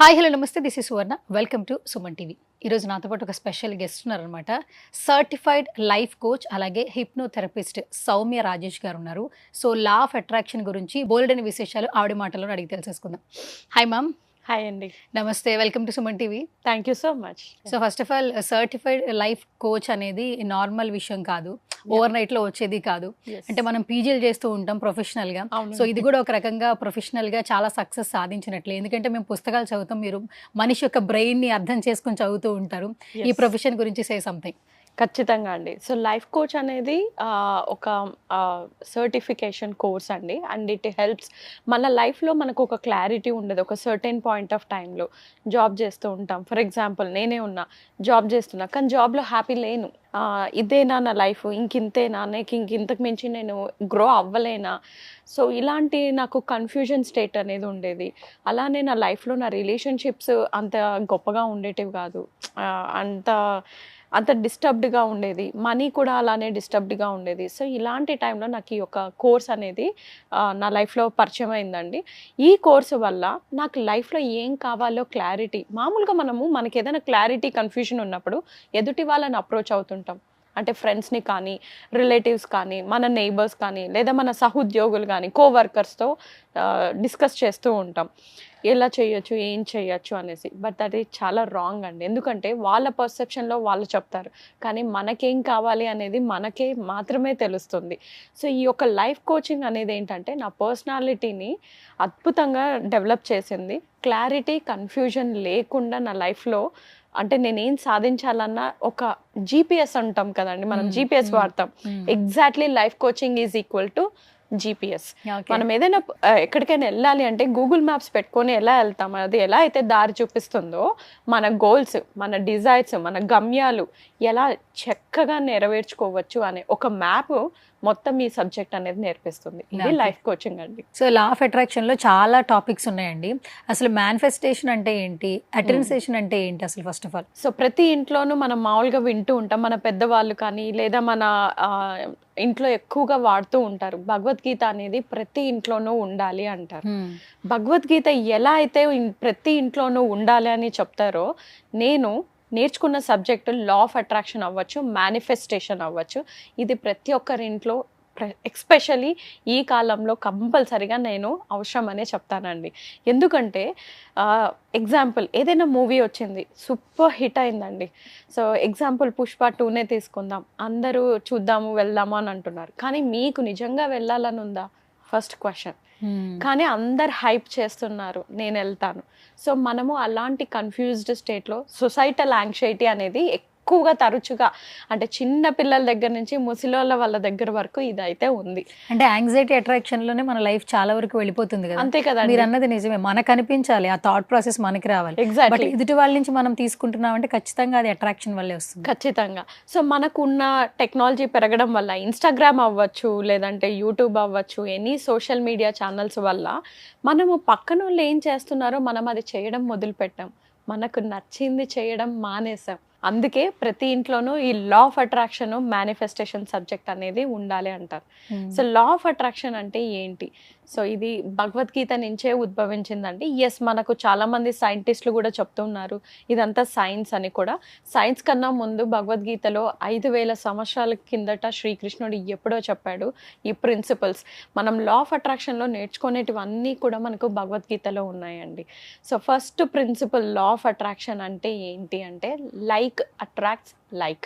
Hi hello నమస్తే this is Suvarna welcome to Suman TV. ఈరోజు నాతో పాటు ఒక స్పెషల్ గెస్ట్ ఉన్నారనమాట. సర్టిఫైడ్ లైఫ్ కోచ్ అలాగే హిప్నోథెరపిస్ట్ సౌమ్య రాజేష్ గారు ఉన్నారు. సో లా ఆఫ్ అట్రాక్షన్ గురించి బోల్డని విశేషాలు ఆవిడ మాటల్లో అడిగి తెలుసుకుందాం. Hi ma'am. హాయ్ అండి. నమస్తే, welcome to Suman TV. Thank you so much. So first of all certified life coach అనేది నార్మల్ విషయం కాదు, ఓవర్ నైట్లో వచ్చేది కాదు. అంటే మనం పీజీలు చేస్తూ ఉంటాం ప్రొఫెషనల్గా. సో ఇది కూడా ఒక రకంగా ప్రొఫెషనల్గా చాలా సక్సెస్ సాధించినట్లే. ఎందుకంటే మేము పుస్తకాలు చదువుతాం, మీరు మనిషి యొక్క బ్రెయిన్ని అర్థం చేసుకుని చదువుతూ ఉంటారు. ఈ ప్రొఫెషన్ గురించి సే సంథింగ్. ఖచ్చితంగా అండి. సో లైఫ్ కోచ్ అనేది ఒక సర్టిఫికేషన్ కోర్స్ అండి. అండ్ ఇట్ హెల్ప్స్ మన లైఫ్లో మనకు ఒక క్లారిటీ ఉండదు. ఒక సర్టెన్ పాయింట్ ఆఫ్ టైంలో జాబ్ చేస్తూ ఉంటాం. ఫర్ ఎగ్జాంపుల్ నేనే ఉన్నా, జాబ్ చేస్తున్నా, కానీ జాబ్లో హ్యాపీ లేను. ఇదేనా నా లైఫ్, ఇంకింతేనా, నాకు ఇంతకు మించి నేను గ్రో అవ్వలేనా. సో ఇలాంటి నాకు కన్ఫ్యూజన్ స్టేట్ అనేది ఉండేది. అలానే నా లైఫ్లో నా రిలేషన్షిప్స్ అంత గొప్పగా ఉండేటివి కాదు, అంత డిస్టర్బ్డ్గా ఉండేది. మనీ కూడా అలానే డిస్టర్బ్డ్గా ఉండేది. సో ఇలాంటి టైంలో నాకు ఈ యొక్క కోర్స్ అనేది నా లైఫ్లో పరిచయం అయిందండి. ఈ కోర్సు వల్ల నాకు లైఫ్లో ఏం కావాలో క్లారిటీ, మామూలుగా మనకి ఏదైనా క్లారిటీ కన్ఫ్యూజన్ ఉన్నప్పుడు ఎదుటి వాళ్ళని అప్రోచ్ అవుతుంటాం. అంటే ఫ్రెండ్స్ని కానీ, రిలేటివ్స్ కానీ, మన నైబర్స్ కానీ, లేదా మన సహోద్యోగులు కానీ, కోవర్కర్స్తో డిస్కస్ చేస్తూ ఉంటాం ఎలా చేయొచ్చు, ఏం చేయొచ్చు అనేసి. బట్ అది చాలా రాంగ్ అండి. ఎందుకంటే వాళ్ళ పర్సెప్షన్లో వాళ్ళు చెప్తారు, కానీ మనకేం కావాలి అనేది మనకే మాత్రమే తెలుస్తుంది. సో ఈ యొక్క లైఫ్ కోచింగ్ అనేది ఏంటంటే నా పర్సనాలిటీని అద్భుతంగా డెవలప్ చేసింది. క్లారిటీ, కన్ఫ్యూజన్ లేకుండా నా లైఫ్లో, అంటే నేనేం సాధించాలన్నా ఒక జీపీఎస్ అంటాం కదండి, మనం జీపీఎస్ వాడతాం. Exactly life coaching is equal to GPS. మనం ఏదైనా ఎక్కడికైనా వెళ్ళాలి అంటే గూగుల్ మ్యాప్స్ పెట్టుకొని ఎలా వెళ్తాం, అది ఎలా అయితే దారి చూపిస్తుందో మన గోల్స్, మన డిజైర్స్, మన గమ్యాలు ఎలా చక్కగా నెరవేర్చుకోవచ్చు అనే ఒక మ్యాప్ మొత్తం ఈ సబ్జెక్ట్ అనేది నేర్పిస్తుంది. ఇది లైఫ్ కోచింగ్ అండి. సో లా ఆఫ్ అట్రాక్షన్ లో చాలా టాపిక్స్ ఉన్నాయండి. అసలు మేనిఫెస్టేషన్ అంటే ఏంటి, అట్రాన్సేషన్ అంటే ఏంటి అసలు ఫస్ట్ ఆఫ్ ఆల్? సో ప్రతి ఇంట్లోనూ మనం మామూలుగా వింటూ ఉంటాం, మన పెద్దవాళ్ళు కానీ లేదా మన ఇంట్లో ఎక్కువగా వాడుతూ ఉంటారు. భగవద్గీత అనేది ప్రతి ఇంట్లోనూ ఉండాలి అంటారు. భగవద్గీత ఎలా అయితే ప్రతి ఇంట్లోనూ ఉండాలి అని చెప్తారో, నేను నేర్చుకున్న సబ్జెక్టు లా ఆఫ్ అట్రాక్షన్ అవ్వచ్చు, మేనిఫెస్టేషన్ అవ్వచ్చు, ఇది ప్రతి ఒక్కరి ఇంట్లో ఎస్పెషలీ ఈ కాలంలో కంపల్సరిగా నేను అవసరం అనే చెప్తానండి. ఎందుకంటే ఎగ్జాంపుల్ ఏదైనా మూవీ వచ్చింది, సూపర్ హిట్ అయిందండి. సో ఎగ్జాంపుల్ పుష్ప 2నే తీసుకుందాం. అందరూ చూద్దాము, వెళ్దాము అని అంటున్నారు, కానీ మీకు నిజంగా వెళ్ళాలని ఉందా? First question. కానీ అందరు హైప్ చేస్తున్నారు, నేను వెళ్తాను. సో మనము అలాంటి కన్ఫ్యూజ్డ్ స్టేట్లో సొసైటల్ యాంగ్జైటీ అనేది ఎక్కువగా తరచుగా, అంటే చిన్న పిల్లల దగ్గర నుంచి ముసలోళ్ళ వాళ్ళ దగ్గర వరకు ఇదైతే ఉంది. అంటే యాంగ్జైటీ అట్రాక్షన్ లోనే మన లైఫ్ చాలా వరకు వెళ్ళిపోతుంది కదా. అంతే కదా, మీరు అన్నది నిజమే. మనకు అనిపించాలి, ఆ థాట్ ప్రాసెస్ మనకి రావాలి. ఎగ్జాక్ట్లీ. ఎదుటి వాళ్ళ నుంచి మనం తీసుకుంటున్నామంటే ఖచ్చితంగా అది అట్రాక్షన్ వల్లే వస్తుంది. ఖచ్చితంగా. సో మనకున్న టెక్నాలజీ పెరగడం వల్ల, ఇన్స్టాగ్రామ్ అవ్వచ్చు, లేదంటే యూట్యూబ్ అవ్వచ్చు, ఎనీ సోషల్ మీడియా ఛానల్స్ వల్ల మనము పక్కన వాళ్ళు ఏం చేస్తున్నారో మనం అది చేయడం మొదలు పెట్టాం. మనకు నచ్చింది చేయడం మానేసాం. అందుకే ప్రతి ఇంట్లోనూ ఈ law of attraction, manifestation subject అనేది ఉండాలి అంటారు. సో లా ఆఫ్ అట్రాక్షన్ అంటే ఏంటి? సో ఇది భగవద్గీత నుంచే ఉద్భవించిందండి. ఎస్, మనకు చాలామంది సైంటిస్టులు కూడా చెప్తున్నారు ఇదంతా సైన్స్ అని కూడా. సైన్స్ కన్నా ముందు భగవద్గీతలో 5000 సంవత్సరాల కిందట శ్రీకృష్ణుడు ఎప్పుడో చెప్పాడు ఈ ప్రిన్సిపల్స్. మనం లా ఆఫ్ అట్రాక్షన్లో నేర్చుకునేటివన్నీ కూడా మనకు భగవద్గీతలో ఉన్నాయండి. So first principle law of attraction అంటే ఏంటి అంటే, లైక్ అట్రాక్ట్స్ లైక్.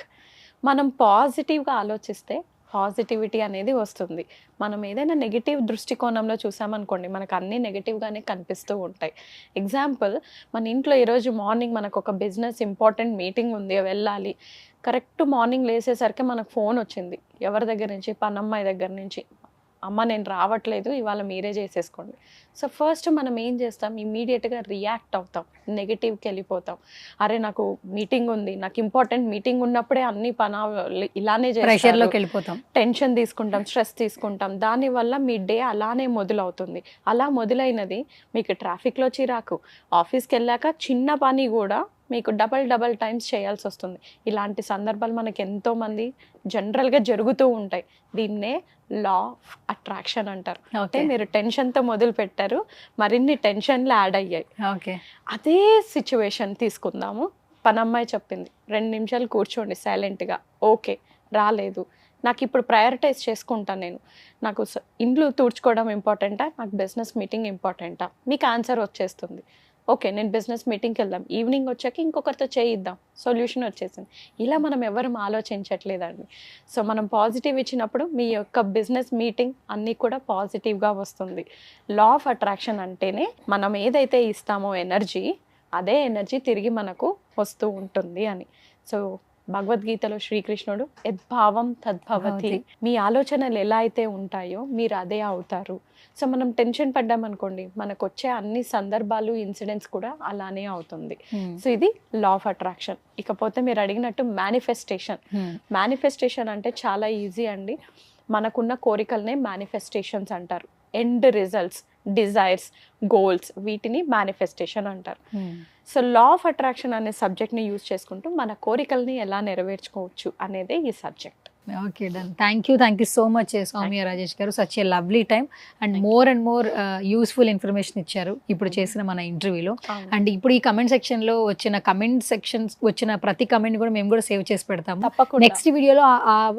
మనం పాజిటివ్గా ఆలోచిస్తే పాజిటివిటీ అనేది వస్తుంది. మనం ఏదైనా నెగిటివ్ దృష్టికోణంలో చూసామనుకోండి, మనకు అన్నీ నెగిటివ్గానే కనిపిస్తూ ఉంటాయి. ఎగ్జాంపుల్, మన ఇంట్లో ఈరోజు మార్నింగ్ మనకు ఒక బిజినెస్ ఇంపార్టెంట్ మీటింగ్ ఉంది, వెళ్ళాలి. కరెక్ట్ మార్నింగ్ లేసేసరికి మనకు ఫోన్ వచ్చింది. ఎవరి దగ్గర నుంచి? పనమ్మాయి దగ్గర నుంచి. అమ్మ నేను రావట్లేదు, ఇవాళ మీరే చేసేసుకోండి. సో ఫస్ట్ మనం ఏం చేస్తాం, ఇమ్మీడియట్గా రియాక్ట్ అవుతాం, నెగిటివ్కి వెళ్ళిపోతాం. అరే నాకు మీటింగ్ ఉంది, నాకు ఇంపార్టెంట్ మీటింగ్ ఉన్నప్పుడే అన్ని ఇలానే ప్రెషర్లోకి వెళ్ళిపోతాం, టెన్షన్ తీసుకుంటాం, స్ట్రెస్ తీసుకుంటాం. దానివల్ల మీ డే అలానే మొదలవుతుంది. అలా మొదలైనది మీకు ట్రాఫిక్లో చిరాకు, ఆఫీస్కి వెళ్ళాక చిన్న పని కూడా మీకు డబల్ టైమ్స్ చేయాల్సి వస్తుంది. ఇలాంటి సందర్భాలు మనకి ఎంతోమంది జనరల్గా జరుగుతూ ఉంటాయి. దీన్నే లా ఆఫ్ అట్రాక్షన్ అంటారు. అంటే మీరు టెన్షన్తో మొదలు పెట్టారు, మరిన్ని టెన్షన్లు యాడ్ అయ్యాయి. ఓకే, అదే సిచ్యువేషన్ తీసుకుందాము. పనమ్మాయి చెప్పింది 2 నిమిషాలు కూర్చోండి సైలెంట్గా, ఓకే రాలేదు, నాకు ఇప్పుడు ప్రయారిటైజ్ చేసుకుంటాను నేను, నాకు ఇండ్లు తుడుచుకోవడం ఇంపార్టెంటా, నాకు బిజినెస్ మీటింగ్ ఇంపార్టెంటా, మీకు ఆన్సర్ వచ్చేస్తుంది. ఓకే నేను బిజినెస్ మీటింగ్కి వెళ్దాం, ఈవినింగ్ వచ్చాక ఇంకొకరితో చేయిద్దాం, సొల్యూషన్ వచ్చేసింది. ఇలా మనం ఎవరు ఆలోచించట్లేదండి. సో మనం పాజిటివ్ ఇచ్చినప్పుడు మీ యొక్క బిజినెస్ మీటింగ్ అన్నీ కూడా పాజిటివ్గా వస్తుంది. లా ఆఫ్ అట్రాక్షన్ అంటేనే మనం ఏదైతే ఇస్తామో ఎనర్జీ, అదే ఎనర్జీ తిరిగి మనకు వస్తూ ఉంటుంది అని. సో భగవద్గీతలో శ్రీకృష్ణుడు యద్భావం తద్భవతి, మీ ఆలోచనలు ఎలా అయితే ఉంటాయో మీరు అదే అవుతారు. సో మనం టెన్షన్ పడ్డామనుకోండి, మనకు వచ్చే అన్ని సందర్భాలు ఇన్సిడెంట్స్ కూడా అలానే అవుతుంది. సో ఇది లా ఆఫ్ అట్రాక్షన్. ఇకపోతే మీరు అడిగినట్టు మేనిఫెస్టేషన్ అంటే చాలా ఈజీ అండి. మనకున్న కోరికలనే మేనిఫెస్టేషన్స్ అంటారు. ఎండ్ రిజల్ట్స్, డిజైర్స్, గోల్స్, వీటిని మేనిఫెస్టేషన్ అంటారు. సో లా ఆఫ్ అట్రాక్షన్ అనే సబ్జెక్ట్ని యూజ్ చేసుకుంటూ మన కోరికల్ని ఎలా నెరవేర్చుకోవచ్చు అనేదే ఈ subject. Okay, done. Thank you so much Soumya Rajesh garu. Such a lovely time and more useful information ఇచ్చారు ఇప్పుడు చేసిన మన ఇంటర్వ్యూలో. అండ్ ఇప్పుడు ఈ కమెంట్ సెక్షన్లో వచ్చిన ప్రతి కమెంట్ కూడా మేము కూడా సేవ్ చేసి పెడతాము. తప్పకుండా నెక్స్ట్ వీడియోలో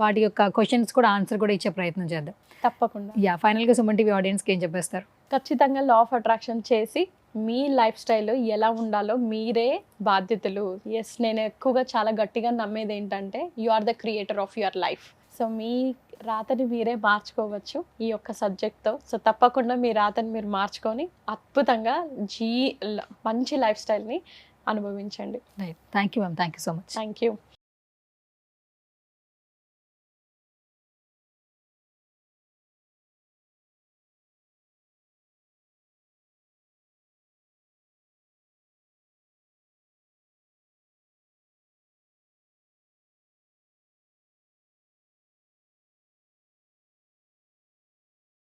వాటి యొక్క క్వశ్చన్స్ కూడా ఆన్సర్ కూడా ఇచ్చే ప్రయత్నం చేద్దాం. తప్పకుండా. ఫైనల్గా సుమన్ టీవీ ఆడియన్స్కి ఏం చెప్పేస్తారు? ఖచ్చితంగా లా ఆఫ్ అట్రాక్షన్ చేసి మీ లైఫ్ స్టైల్ ఎలా ఉండాలో మీరే బాధ్యతలు. ఎస్, నేను ఎక్కువగా చాలా గట్టిగా నమ్మేది ఏంటంటే you are the creator of your life. So మీ రాతని మీరే మార్చుకోవచ్చు ఈ యొక్క సబ్జెక్ట్తో. సో తప్పకుండా మీ రాతని మీరు మార్చుకొని అద్భుతంగా మంచి లైఫ్ స్టైల్ని అనుభవించండి. Thank you ma'am, thank you so much. Thank you.